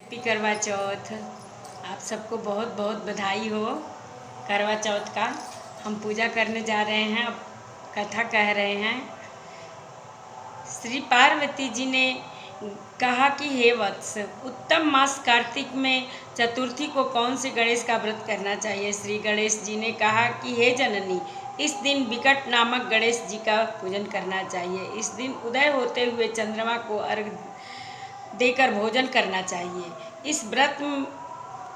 Happy करवा चौथ। आप सबको बहुत बहुत बधाई हो करवा चौथ का। हम पूजा करने जा रहे हैं, अब कथा कह रहे हैं। श्री पार्वती जी ने कहा कि हे वत्स, उत्तम मास कार्तिक में चतुर्थी को कौन से गणेश का व्रत करना चाहिए। श्री गणेश जी ने कहा कि हे जननी, इस दिन विकट नामक गणेश जी का पूजन करना चाहिए। इस दिन उदय होते हुए चंद्रमा को अर्घ देकर भोजन करना चाहिए। इस व्रत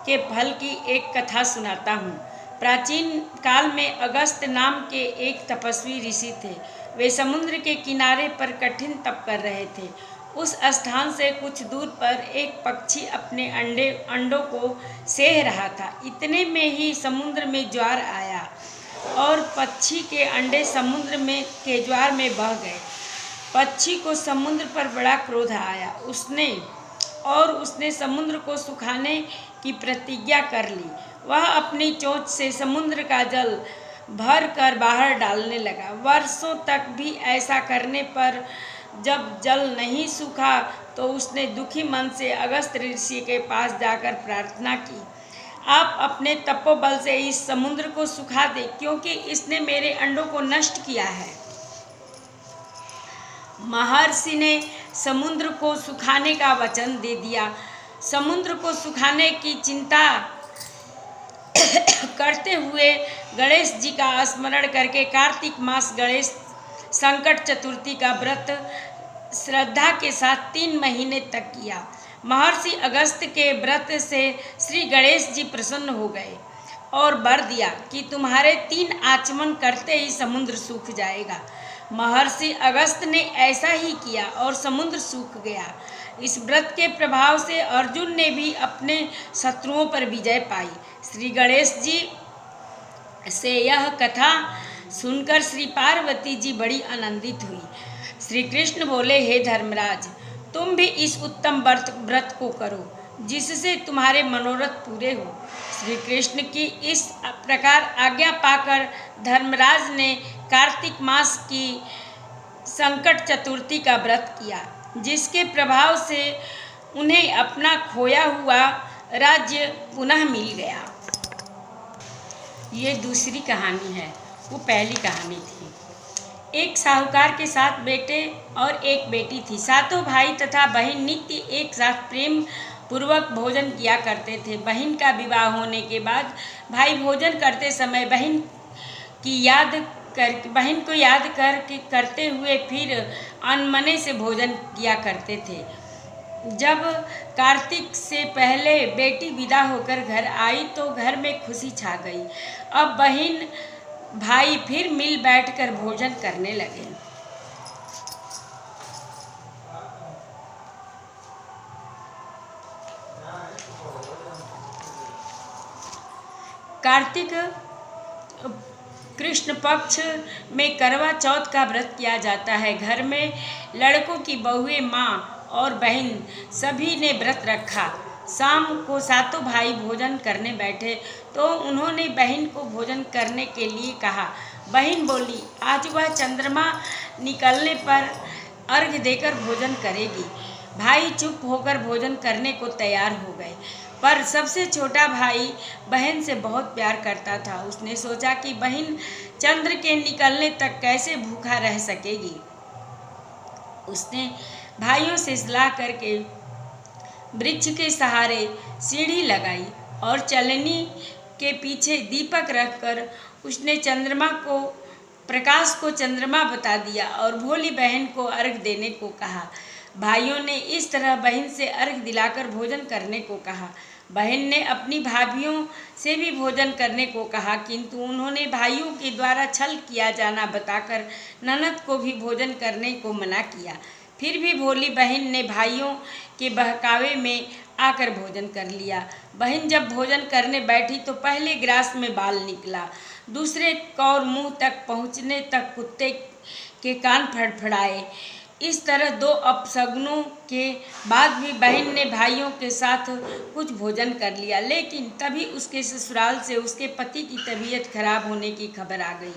के फल की एक कथा सुनाता हूँ। प्राचीन काल में अगस्त नाम के एक तपस्वी ऋषि थे। वे समुद्र के किनारे पर कठिन तप कर रहे थे। उस स्थान से कुछ दूर पर एक पक्षी अपने अंडों को सेह रहा था। इतने में ही समुद्र में ज्वार आया और पक्षी के अंडे समुद्र में के ज्वार में बह गए। पक्षी को समुद्र पर बड़ा क्रोध आया। उसने समुद्र को सुखाने की प्रतिज्ञा कर ली। वह अपनी चोंच से समुद्र का जल भर कर बाहर डालने लगा। वर्षों तक भी ऐसा करने पर जब जल नहीं सूखा तो उसने दुखी मन से अगस्त ऋषि के पास जाकर प्रार्थना की, आप अपने तपोबल से इस समुद्र को सुखा दे, क्योंकि इसने मेरे अंडों को नष्ट किया है। महर्षि ने समुद्र को सुखाने का वचन दे दिया। समुद्र को सुखाने की चिंता करते हुए गणेश जी का स्मरण करके कार्तिक मास गणेश संकट चतुर्थी का व्रत श्रद्धा के साथ 3 महीने तक किया। महर्षि अगस्त के व्रत से श्री गणेश जी प्रसन्न हो गए और वर दिया कि तुम्हारे 3 आचमन करते ही समुद्र सूख जाएगा। महर्षि अगस्त ने ऐसा ही किया और समुद्र सूख गया। इस व्रत के प्रभाव से अर्जुन ने भी अपने शत्रुओं पर विजय पाई। श्री गणेश जी से यह कथा सुनकर श्री पार्वती जी बड़ी आनंदित हुई। श्री कृष्ण बोले, हे धर्मराज, तुम भी इस उत्तम व्रत को करो जिससे तुम्हारे मनोरथ पूरे हो। श्री कृष्ण की इस प्रकार आज्ञा पाकर धर्मराज ने कार्तिक मास की संकट चतुर्थी का व्रत किया, जिसके प्रभाव से उन्हें अपना खोया हुआ राज्य पुनः मिल गया। ये दूसरी कहानी है, वो पहली कहानी थी। एक साहूकार के 7 बेटे और एक बेटी थी। सातों भाई तथा बहन नित्य एक साथ प्रेम पूर्वक भोजन किया करते थे। बहन का विवाह होने के बाद भाई भोजन करते समय बहन को याद करते हुए फिर अनमने से भोजन किया करते थे। जब कार्तिक से पहले बेटी विदा होकर घर आई तो घर में खुशी छा गई। अब बहन भाई फिर मिल बैठकर भोजन करने लगे। कार्तिक कृष्ण पक्ष में करवा चौथ का व्रत किया जाता है। घर में लड़कों की बहुएं, माँ और बहन सभी ने व्रत रखा। शाम को सातों भाई भोजन करने बैठे तो उन्होंने बहन को भोजन करने के लिए कहा। बहन बोली, आज वह चंद्रमा निकलने पर अर्घ्य देकर भोजन करेगी। भाई चुप होकर भोजन करने को तैयार हो गए, पर सबसे छोटा भाई बहन से बहुत प्यार करता था। उसने सोचा कि बहन चंद्र के निकलने तक कैसे भूखा रह सकेगी। उसने भाइयों से सलाह करके वृक्ष के सहारे सीढ़ी लगाई और चलनी के पीछे दीपक रखकर उसने प्रकाश को चंद्रमा बता दिया और भोली बहन को अर्घ देने को कहा। भाइयों ने इस तरह बहन से अर्घ दिलाकर भोजन करने को कहा। बहन ने अपनी भाभियों से भी भोजन करने को कहा, किंतु उन्होंने भाइयों के द्वारा छल किया जाना बताकर ननद को भी भोजन करने को मना किया। फिर भी भोली बहन ने भाइयों के बहकावे में आकर भोजन कर लिया। बहन जब भोजन करने बैठी तो पहले ग्रास में बाल निकला। दूसरे कौर मुंह तक पहुँचने तक कुत्ते के कान फड़फड़ाए। इस तरह 2 अपशगुनों के बाद भी बहन ने भाइयों के साथ कुछ भोजन कर लिया, लेकिन तभी उसके ससुराल से उसके पति की तबीयत खराब होने की खबर आ गई।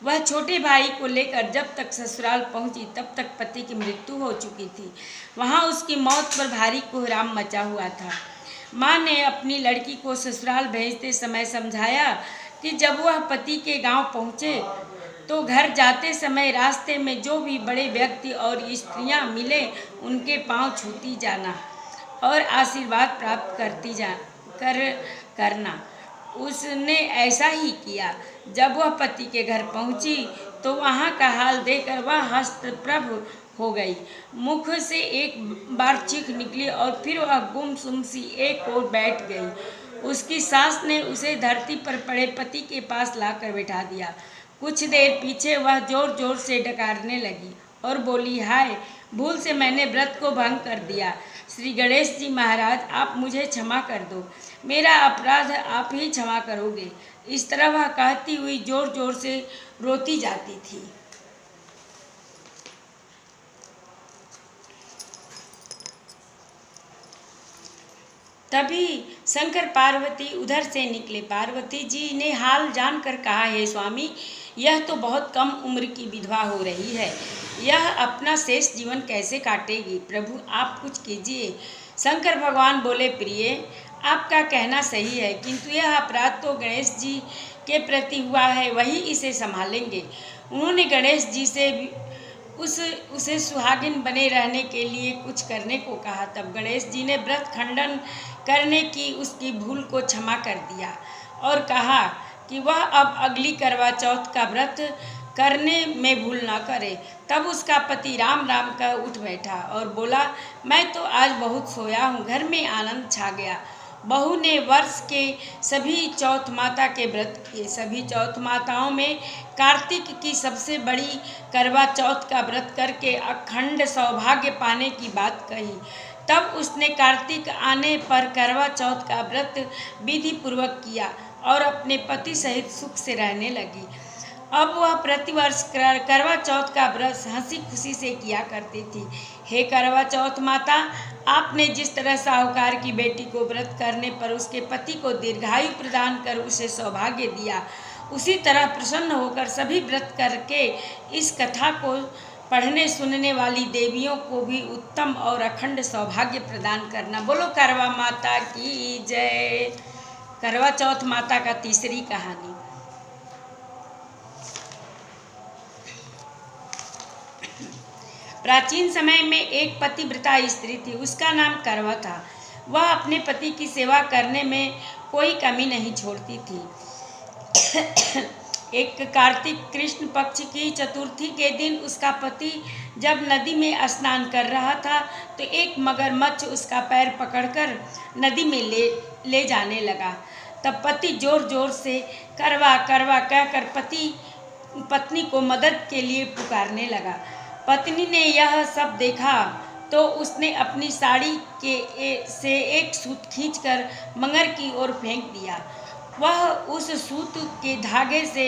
वह छोटे भाई को लेकर जब तक ससुराल पहुंची तब तक पति की मृत्यु हो चुकी थी। वहां उसकी मौत पर भारी कोहराम मचा हुआ था। माँ ने अपनी लड़की को ससुराल भेजते समय समझाया कि जब वह पति के गांव पहुँचे तो घर जाते समय रास्ते में जो भी बड़े व्यक्ति और स्त्रियां मिले उनके पांव छूती जाना और आशीर्वाद प्राप्त करना। उसने ऐसा ही किया। जब वह पति के घर पहुंची तो वहां का हाल देखकर वह हतप्रभ हो गई। मुख से एक बार चीख निकली और फिर वह गुमसुम सी एक ओर बैठ गई। उसकी सास ने उसे धरती पर पड़े पति के पास लाकर बैठा दिया। कुछ देर पीछे वह जोर जोर से डकारने लगी और बोली, हाय, भूल से मैंने व्रत को भंग कर दिया। श्री गणेश जी महाराज, आप मुझे क्षमा कर दो, मेरा अपराध आप ही क्षमा करोगे। इस तरह वह कहती हुई जोर जोर से रोती जाती थी। तभी शंकर पार्वती उधर से निकले। पार्वती जी ने हाल जानकर कहा, हे स्वामी, यह तो बहुत कम उम्र की विधवा हो रही है, यह अपना शेष जीवन कैसे काटेगी? प्रभु आप कुछ कीजिए। शंकर भगवान बोले, प्रिय, आपका कहना सही है, किंतु यह अपराध तो गणेश जी के प्रति हुआ है, वही इसे संभालेंगे। उन्होंने गणेश जी से उसे सुहागिन बने रहने के लिए कुछ करने को कहा। तब गणेश जी ने व्रत खंडन करने की उसकी भूल को क्षमा कर दिया और कहा कि वह अब अगली करवा चौथ का व्रत करने में भूल ना करे। तब उसका पति राम राम कर उठ बैठा और बोला, मैं तो आज बहुत सोया हूँ। घर में आनंद छा गया। बहू ने वर्ष के सभी चौथ माता के व्रत किए। सभी चौथ माताओं में कार्तिक की सबसे बड़ी करवा चौथ का व्रत करके अखंड सौभाग्य पाने की बात कही। तब उसने कार्तिक आने पर करवा चौथ का व्रत विधि पूर्वक किया और अपने पति सहित सुख से रहने लगी। अब वह प्रतिवर्ष करवा चौथ का व्रत हंसी खुशी से किया करती थी। हे करवा चौथ माता, आपने जिस तरह साहूकार की बेटी को व्रत करने पर उसके पति को दीर्घायु प्रदान कर उसे सौभाग्य दिया, उसी तरह प्रसन्न होकर सभी व्रत करके इस कथा को पढ़ने सुनने वाली देवियों को भी उत्तम और अखंड सौभाग्य प्रदान करना। बोलो करवा माता की जय। करवा चौथ माता का तीसरी कहानी। प्राचीन समय में एक पतिव्रता स्त्री थी, उसका नाम करवा था। वह अपने पति की सेवा करने में कोई कमी नहीं छोड़ती थी। एक कार्तिक कृष्ण पक्ष की चतुर्थी के दिन उसका पति जब नदी में स्नान कर रहा था तो एक मगरमच्छ उसका पैर पकड़कर नदी में ले जाने लगा। तब पति जोर जोर से करवा करवा कहकर पत्नी को मदद के लिए पुकारने लगा। पत्नी ने यह सब देखा तो उसने अपनी साड़ी से एक सूत खींचकर मगर की ओर फेंक दिया। वह उस सूत के धागे से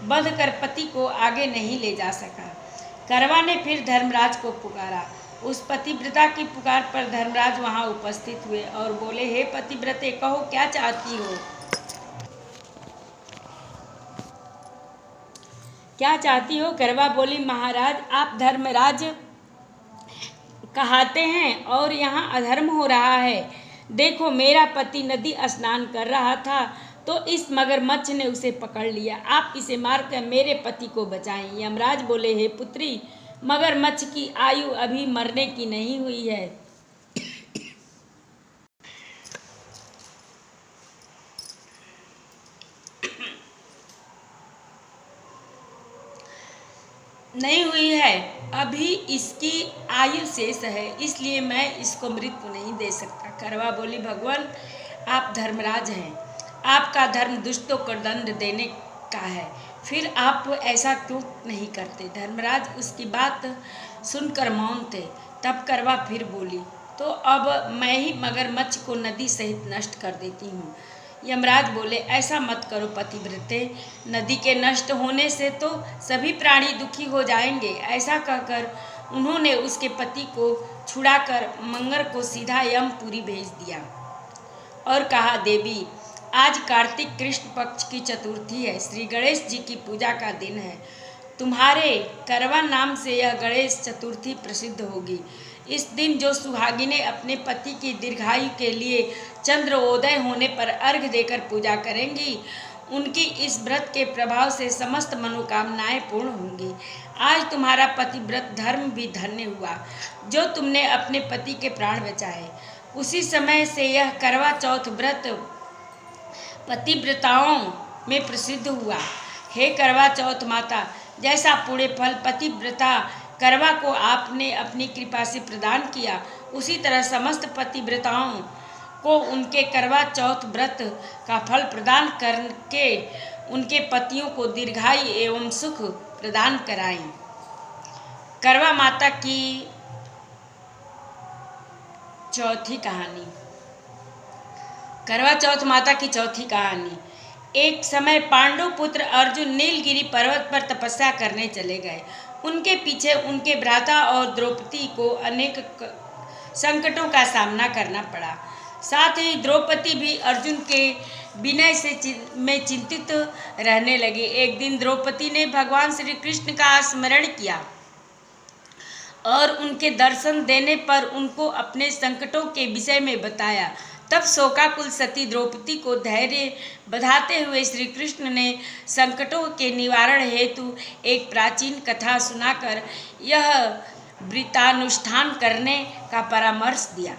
बंधकर पति को आगे नहीं ले जा सका। करवा ने फिर धर्मराज को पुकारा। उस पतिव्रता की पुकार पर धर्मराज वहां उपस्थित हुए और बोले, हे पतिव्रते, कहो क्या चाहती हो? क्या चाहती हो? करवा बोली, महाराज, आप धर्मराज कहाते हैं और यहाँ अधर्म हो रहा है। देखो, मेरा पति नदी स्नान कर रहा था तो इस मगरमच्छ ने उसे पकड़ लिया। आप इसे मारकर मेरे पति को बचाएं। यमराज बोले, हे पुत्री, मगरमच्छ की आयु अभी मरने की नहीं हुई है। अभी इसकी आयु शेष है, इसलिए मैं इसको मृत्यु नहीं दे सकता। करवा बोली, भगवान, आप धर्मराज हैं, आपका धर्म दुष्टों को दंड देने का है, फिर आप ऐसा क्यों नहीं करते? धर्मराज उसकी बात सुनकर मौन थे। तब करवा फिर बोली, तो अब मैं ही मगरमच्छ को नदी सहित नष्ट कर देती हूँ। यमराज बोले, ऐसा मत करो पतिव्रते, नदी के नष्ट होने से तो सभी प्राणी दुखी हो जाएंगे। ऐसा कहकर उन्होंने उसके पति को छुड़ाकर मंगर को सीधा यमपुरी भेज दिया और कहा, देवी, आज कार्तिक कृष्ण पक्ष की चतुर्थी है। श्री गणेश जी की पूजा का दिन है। तुम्हारे करवा नाम से यह गणेश चतुर्थी प्रसिद्ध होगी। इस दिन जो सुहागिनें अपने पति की दीर्घायु के लिए चंद्रोदय होने पर अर्घ्य देकर पूजा करेंगी, उनकी इस व्रत के प्रभाव से समस्त मनोकामनाएं पूर्ण होंगी। आज तुम्हारा पतिव्रत धर्म भी धन्य हुआ, जो तुमने अपने पति के प्राण बचाए। उसी समय से यह करवा चौथ व्रत पतिव्रताओं में प्रसिद्ध हुआ। हे करवा चौथ माता, जैसा पुण्य फल पतिव्रता करवा को आपने अपनी कृपा से प्रदान किया, उसी तरह समस्त पतिव्रताओं को उनके करवा चौथ व्रत का फल प्रदान करके उनके पतियों को दीर्घायु एवं सुख प्रदान कराएं। करवा माता की चौथी कहानी। करवा चौथ माता की चौथी कहानी। एक समय पांडु पुत्र अर्जुन नीलगिरी पर्वत पर तपस्या करने चले गए। उनके पीछे उनके भ्राता और द्रौपदी को अनेक संकटों का सामना करना पड़ा। साथ ही द्रौपदी भी अर्जुन के विनय में चिंतित रहने लगी। एक दिन द्रौपदी ने भगवान श्री कृष्ण का स्मरण किया और उनके दर्शन देने पर उनको अपने संकटों के विषय में बताया। तब शोकाकुल सती द्रौपदी को धैर्य बधाते हुए श्री कृष्ण ने संकटों के निवारण हेतु एक प्राचीन कथा सुनाकर यह व्रतानुष्ठान करने का परामर्श दिया।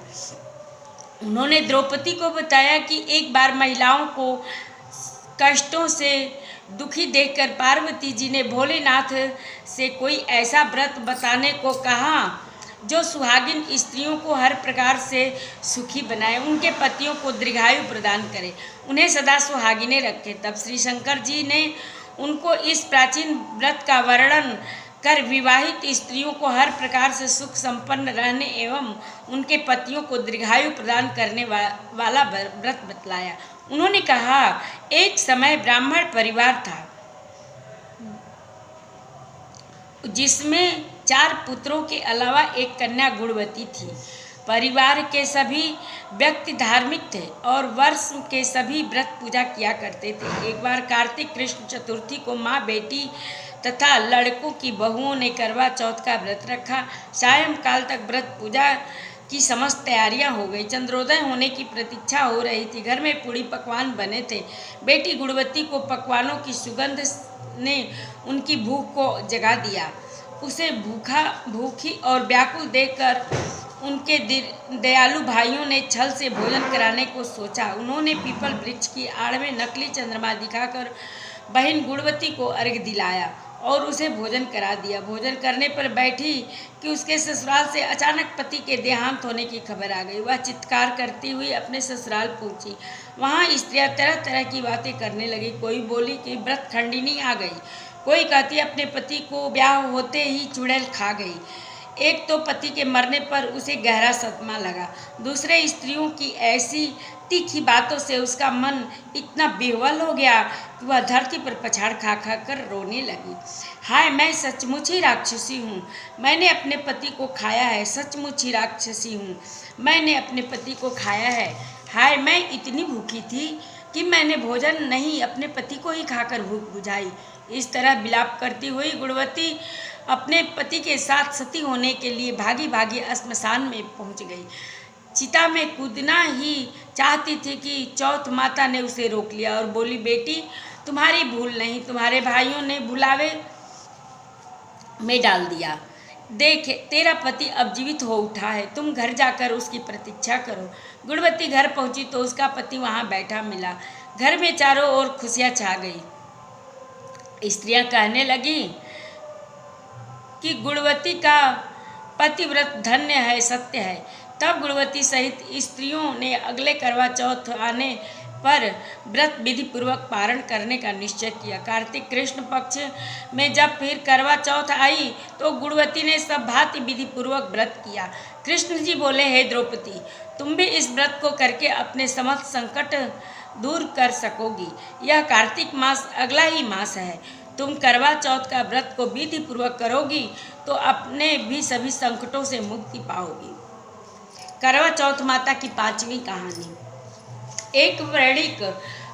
उन्होंने द्रौपदी को बताया कि एक बार महिलाओं को कष्टों से दुखी देखकर पार्वती जी ने भोलेनाथ से कोई ऐसा व्रत बताने को कहा जो सुहागिन स्त्रियों को हर प्रकार से सुखी बनाए, उनके पतियों को दीर्घायु प्रदान करे, उन्हें सदा सुहागिनें रखे। तब श्री शंकर जी ने उनको इस प्राचीन व्रत का वर्णन कर विवाहित स्त्रियों को हर प्रकार से सुख संपन्न रहने एवं उनके पतियों को दीर्घायु प्रदान करने वाला व्रत बतलाया। उन्होंने कहा, एक समय ब्राह्मण परिवार था जिसमें 4 पुत्रों के अलावा एक कन्या गुणवती थी। परिवार के सभी व्यक्ति धार्मिक थे और वर्ष के सभी व्रत पूजा किया करते थे। एक बार कार्तिक कृष्ण चतुर्थी को माँ, बेटी तथा लड़कों की बहुओं ने करवा चौथ का व्रत रखा। सायंकाल तक व्रत पूजा की समस्त तैयारियां हो गई। चंद्रोदय होने की प्रतीक्षा हो रही थी। घर में पूड़ी पकवान बने थे। बेटी गुणवती को पकवानों की सुगंध ने उनकी भूख को जगा दिया। उसे भूखी और व्याकुल देखकर उनके दयालु भाइयों ने छल से भोजन कराने को सोचा। उन्होंने पीपल वृक्ष की आड़ में नकली चंद्रमा दिखाकर बहन गुणवती को अर्घ्य दिलाया और उसे भोजन करा दिया। भोजन करने पर बैठी कि उसके ससुराल से अचानक पति के देहांत होने की खबर आ गई। वह चित्कार करती हुई अपने ससुराल पहुंची। वहां स्त्रियां तरह तरह की बातें करने लगी। कोई बोली कि व्रत खंडिनी आ गई, कोई कहती अपने पति को ब्याह होते ही चुड़ैल खा गई। एक तो पति के मरने पर उसे गहरा सदमा लगा। दूसरे स्त्रियों की ऐसी तीखी बातों से उसका मन इतना बेवल हो गया कि वह धरती पर पछाड़ खा खा कर रोने लगी। हाय, मैं सचमुच ही राक्षसी हूँ, मैंने अपने पति को खाया है। सचमुच ही राक्षसी हूँ, मैंने अपने पति को खाया है। हाय, मैं इतनी भूखी थी कि मैंने भोजन नहीं, अपने पति को ही खाकर भूख बुझाई। इस तरह विलाप करती हुई गुणवती अपने पति के साथ सती होने के लिए भागी भागी श्मशान में पहुंच गई। चिता में कूदना ही चाहती थी कि चौथ माता ने उसे रोक लिया और बोली, बेटी तुम्हारी भूल नहीं, तुम्हारे भाइयों ने भुलावे में डाल दिया। देख, तेरा पति अब जीवित हो उठा है, तुम घर जाकर उसकी प्रतीक्षा करो। गुणवती घर पहुंची तो उसका पति वहां बैठा मिला। घर में चारों ओर खुशियां छा गई। स्त्रियां कहने लगी कि गुणवती का पतिव्रत धन्य है, सत्य है। तब गुणवती सहित स्त्रियों ने अगले करवा चौथ आने पर व्रत विधि पूर्वक पारण करने का निश्चय किया। कार्तिक कृष्ण पक्ष में जब फिर करवा चौथ आई तो गुणवती ने सब भांति विधि पूर्वक व्रत किया। कृष्ण जी बोले, हे द्रौपदी, तुम भी इस व्रत को करके अपने समस्त संकट दूर कर सकोगी। यह कार्तिक मास अगला ही मास है। तुम करवा चौथ का व्रत को विधि पूर्वक करोगी तो अपने भी सभी संकटों से मुक्ति पाओगी। करवा चौथ माता की 5वीं कहानी। एक वणिक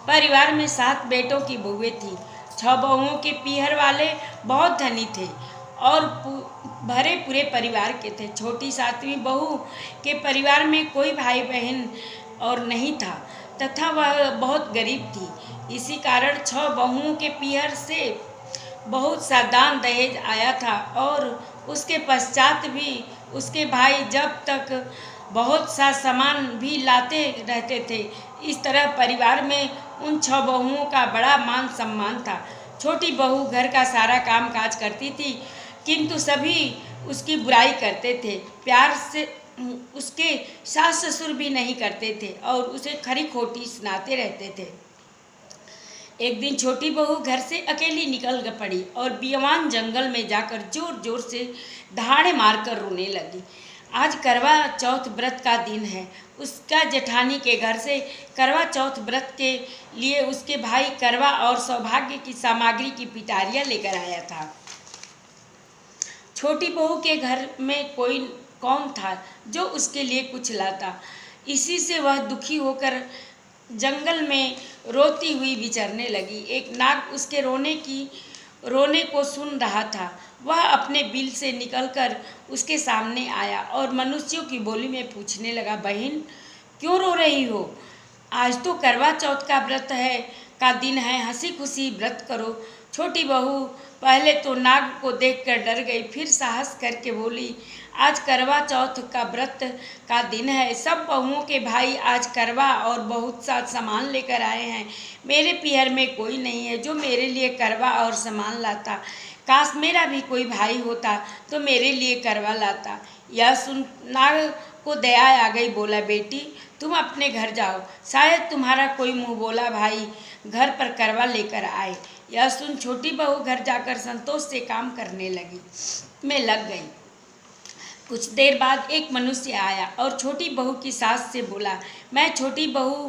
परिवार में 7 बेटों की बहुएं थी। 6 बहुओं के पीहर वाले बहुत धनी थे और भरे पूरे परिवार के थे। छोटी 7वीं बहू के परिवार में कोई भाई बहन और नहीं था तथा वह बहुत गरीब थी। इसी कारण 6 बहुओं के पीहर से बहुत सा दान दहेज आया था और उसके पश्चात भी उसके भाई जब तक बहुत सा सामान भी लाते रहते थे। इस तरह परिवार में उन 6 बहुओं का बड़ा मान सम्मान था। छोटी बहू घर का सारा काम काज करती थी किंतु सभी उसकी बुराई करते थे। प्यार से उसके सास ससुर भी नहीं करते थे और उसे खरी खोटी सुनाते रहते थे। एक दिन छोटी बहू घर से अकेली निकल पड़ी और बियावान जंगल में जाकर जोर जोर से दहाड़े मारकर रोने लगी। आज करवा चौथ व्रत का दिन है। उसका जेठानी के घर से करवा चौथ व्रत के लिए उसके भाई करवा और सौभाग्य की सामग्री की पिटारियाँ लेकर आया था। छोटी बहू के घर में कोई कौन था जो उसके लिए कुछ लाता। इसी से वह दुखी होकर जंगल में रोती हुई विचरने लगी। एक नाग उसके रोने को सुन रहा था। वह अपने बिल से निकलकर उसके सामने आया और मनुष्यों की बोली में पूछने लगा, बहन क्यों रो रही हो? आज तो करवा चौथ का व्रत का दिन है, हंसी खुशी व्रत करो। छोटी बहू पहले तो नाग को देखकर डर गई, फिर साहस करके बोली, आज करवा चौथ का व्रत का दिन है। सब बहुओं के भाई आज करवा और बहुत सा सामान लेकर आए हैं। मेरे पीहर में कोई नहीं है जो मेरे लिए करवा और सामान लाता। काश मेरा भी कोई भाई होता तो मेरे लिए करवा लाता। यह सुन नाग को दया आ गई। बोला, बेटी तुम अपने घर जाओ, शायद तुम्हारा कोई मुँह बोला भाई घर पर करवा लेकर आए। यह सुन छोटी बहू घर जाकर संतोष से काम करने लग गई। कुछ देर बाद एक मनुष्य आया और छोटी बहू की सास से बोला, मैं छोटी बहू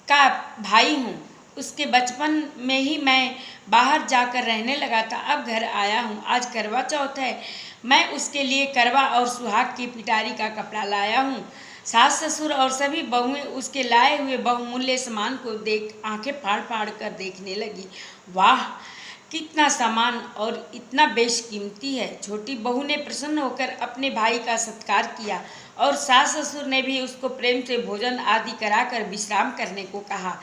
का भाई हूँ। उसके बचपन में ही मैं बाहर जाकर रहने लगा था, अब घर आया हूँ। आज करवा चौथ है, मैं उसके लिए करवा और सुहाग की पिटारी का कपड़ा लाया हूँ। सास ससुर और सभी बहुएं उसके लाए हुए बहुमूल्य सामान को देख आंखें फाड़ फाड़ कर देखने लगी। वाह, कितना सामान और इतना बेशकीमती है। छोटी बहू ने प्रसन्न होकर अपने भाई का सत्कार किया और सास ससुर ने भी उसको प्रेम से भोजन आदि कराकर विश्राम करने को कहा।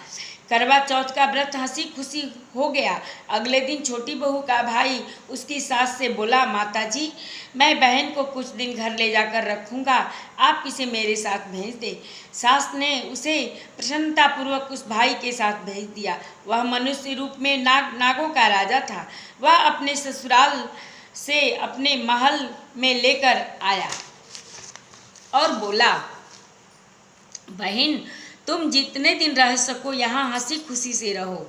करवा चौथ का व्रत हंसी खुशी हो गया। अगले दिन छोटी बहू का भाई उसकी सास से बोला, माता जी मैं बहन को कुछ दिन घर ले जाकर रखूँगा, आप इसे मेरे साथ भेज दे। सास ने उसे प्रसन्नतापूर्वक उस भाई के साथ भेज दिया। वह मनुष्य रूप में नागों का राजा था। वह अपने ससुराल से अपने महल में लेकर आया और बोला, बहन तुम जितने दिन रह सको यहाँ हंसी खुशी से रहो,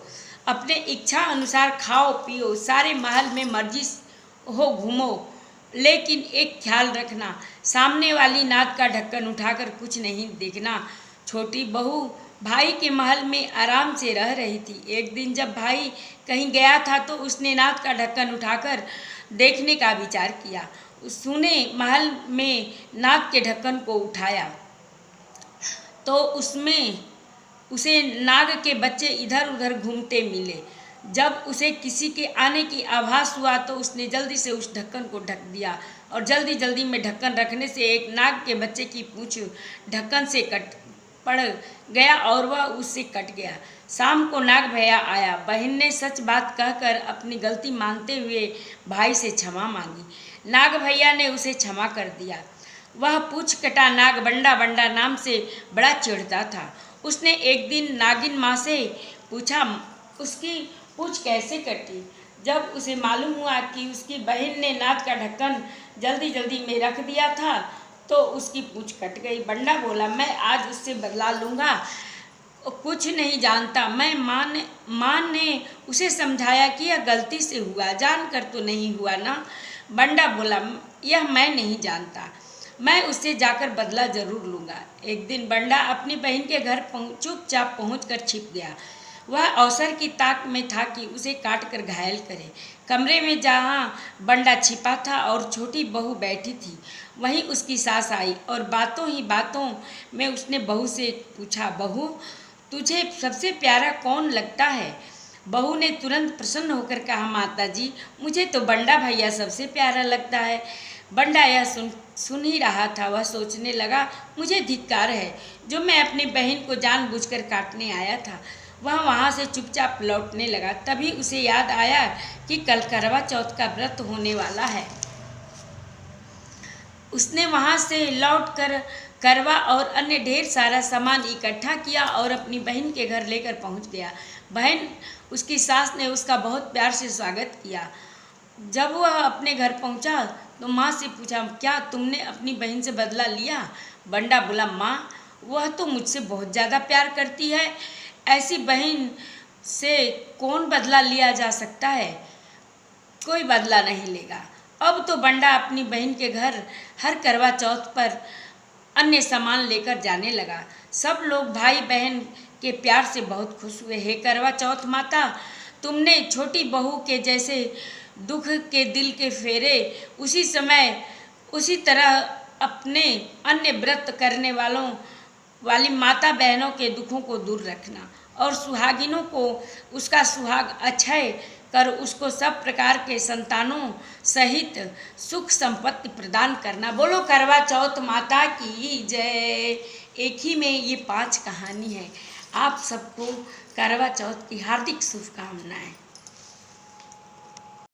अपने इच्छा अनुसार खाओ पियो, सारे महल में मर्जी हो घूमो, लेकिन एक ख्याल रखना, सामने वाली नाद का ढक्कन उठाकर कुछ नहीं देखना। छोटी बहू भाई के महल में आराम से रह रही थी। एक दिन जब भाई कहीं गया था तो उसने नाद का ढक्कन उठाकर देखने का विचार किया। उसने महल में नाद के ढक्कन को उठाया तो उसमें उसे नाग के बच्चे इधर उधर घूमते मिले। जब उसे किसी के आने की आभास हुआ तो उसने जल्दी से उस ढक्कन को ढक दिया और जल्दी जल्दी में ढक्कन रखने से एक नाग के बच्चे की पूंछ ढक्कन से कट पड़ गया और वह उससे कट गया। शाम को नाग भैया आया। बहन ने सच बात कहकर अपनी गलती मानते हुए भाई से क्षमा मांगी। नाग भैया ने उसे क्षमा कर दिया। वह पूछ कटा नाग बंडा बंडा नाम से बड़ा चिढ़ता था। उसने एक दिन नागिन माँ से पूछा उसकी पूछ कैसे कटी। जब उसे मालूम हुआ कि उसकी बहन ने नाद का ढक्कन जल्दी जल्दी में रख दिया था तो उसकी पूछ कट गई। बंडा बोला, मैं आज उससे बदला लूँगा, कुछ नहीं जानता। माँ ने उसे समझाया कि यह गलती से हुआ, जानकर तो नहीं हुआ ना। बंडा बोला, यह मैं नहीं जानता, मैं उससे जाकर बदला जरूर लूँगा। एक दिन बंडा अपनी बहन के घर चुपचाप पहुँचकर छिप गया। वह अवसर की ताक में था कि उसे काट कर घायल करे। कमरे में जहाँ बंडा छिपा था और छोटी बहू बैठी थी वहीं उसकी सास आई और बातों ही बातों में उसने बहू से पूछा, बहू तुझे सबसे प्यारा कौन लगता है? बहू ने तुरंत प्रसन्न होकर कहा, माता जी, मुझे तो बंडा भैया सबसे प्यारा लगता है। बंडा यह सुन ही रहा था। वह सोचने लगा, मुझे धिक्कार है जो मैं अपनी बहन को जानबूझकर काटने आया था। वह वहाँ से चुपचाप लौटने लगा। तभी उसे याद आया कि कल करवा चौथ का व्रत होने वाला है। उसने वहाँ से लौटकर करवा और अन्य ढेर सारा सामान इकट्ठा किया और अपनी बहन के घर लेकर पहुँच गया। बहन उसकी सास ने उसका बहुत प्यार से स्वागत किया। जब वह अपने घर पहुँचा तो माँ से पूछा, क्या तुमने अपनी बहन से बदला लिया? बंडा बोला, माँ, वह तो मुझसे बहुत ज़्यादा प्यार करती है। ऐसी बहन से कौन बदला लिया जा सकता है? कोई बदला नहीं लेगा। अब तो बंडा अपनी बहन के घर हर करवा चौथ पर अन्य सामान लेकर जाने लगा। सब लोग भाई बहन के प्यार से बहुत खुश हुए। हे करवा चौथ माता, तुमने छोटी बहू के जैसे दुख के दिल के फेरे उसी तरह अपने अन्य व्रत करने वाली माता बहनों के दुखों को दूर रखना और सुहागिनों को उसका सुहाग अक्षय कर उसको सब प्रकार के संतानों सहित सुख संपत्ति प्रदान करना। बोलो करवा चौथ माता की जय। एक ही में ये 5 कहानी है। आप सबको करवा चौथ की हार्दिक शुभकामनाएं।